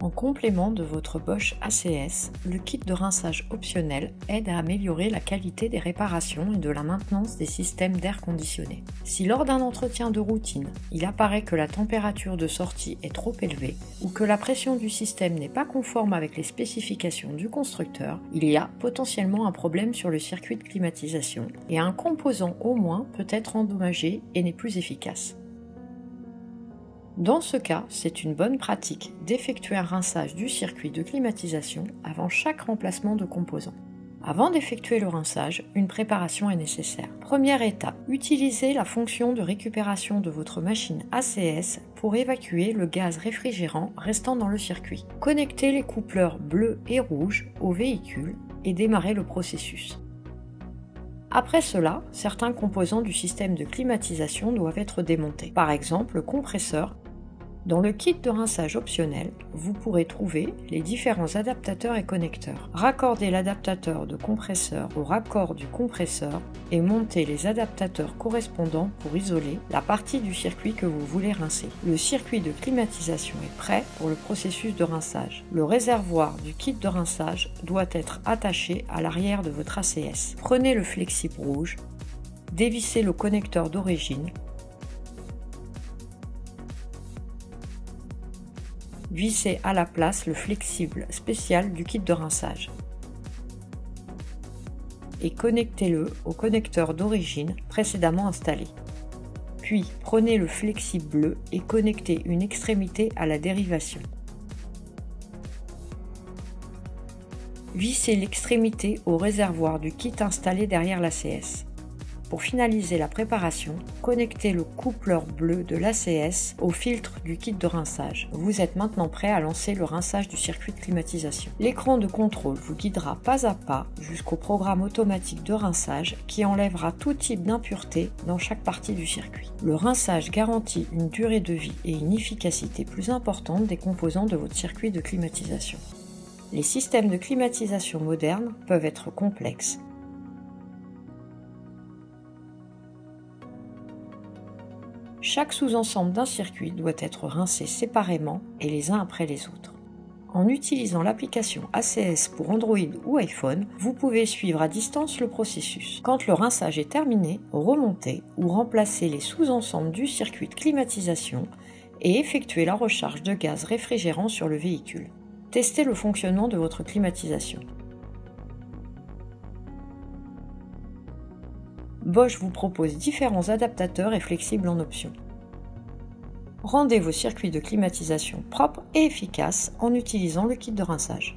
En complément de votre Bosch ACS, le kit de rinçage optionnel aide à améliorer la qualité des réparations et de la maintenance des systèmes d'air conditionné. Si lors d'un entretien de routine, il apparaît que la température de sortie est trop élevée ou que la pression du système n'est pas conforme avec les spécifications du constructeur, il y a potentiellement un problème sur le circuit de climatisation et un composant au moins peut être endommagé et n'est plus efficace. Dans ce cas, c'est une bonne pratique d'effectuer un rinçage du circuit de climatisation avant chaque remplacement de composants. Avant d'effectuer le rinçage, une préparation est nécessaire. Première étape, utilisez la fonction de récupération de votre machine ACS pour évacuer le gaz réfrigérant restant dans le circuit. Connectez les coupleurs bleus et rouges au véhicule et démarrez le processus. Après cela, certains composants du système de climatisation doivent être démontés. Par exemple, le compresseur. Dans le kit de rinçage optionnel, vous pourrez trouver les différents adaptateurs et connecteurs. Raccordez l'adaptateur de compresseur au raccord du compresseur et montez les adaptateurs correspondants pour isoler la partie du circuit que vous voulez rincer. Le circuit de climatisation est prêt pour le processus de rinçage. Le réservoir du kit de rinçage doit être attaché à l'arrière de votre ACS. Prenez le flexible rouge, dévissez le connecteur d'origine, vissez à la place le flexible spécial du kit de rinçage et connectez-le au connecteur d'origine précédemment installé. Puis prenez le flexible bleu et connectez une extrémité à la dérivation. Vissez l'extrémité au réservoir du kit installé derrière l'ACS. Pour finaliser la préparation, connectez le coupleur bleu de l'ACS au filtre du kit de rinçage. Vous êtes maintenant prêt à lancer le rinçage du circuit de climatisation. L'écran de contrôle vous guidera pas à pas jusqu'au programme automatique de rinçage qui enlèvera tout type d'impureté dans chaque partie du circuit. Le rinçage garantit une durée de vie et une efficacité plus importante des composants de votre circuit de climatisation. Les systèmes de climatisation modernes peuvent être complexes. Chaque sous-ensemble d'un circuit doit être rincé séparément et les uns après les autres. En utilisant l'application ACS pour Android ou iPhone, vous pouvez suivre à distance le processus. Quand le rinçage est terminé, remontez ou remplacez les sous-ensembles du circuit de climatisation et effectuez la recharge de gaz réfrigérant sur le véhicule. Testez le fonctionnement de votre climatisation. Bosch vous propose différents adaptateurs et flexibles en option. Rendez vos circuits de climatisation propres et efficaces en utilisant le kit de rinçage.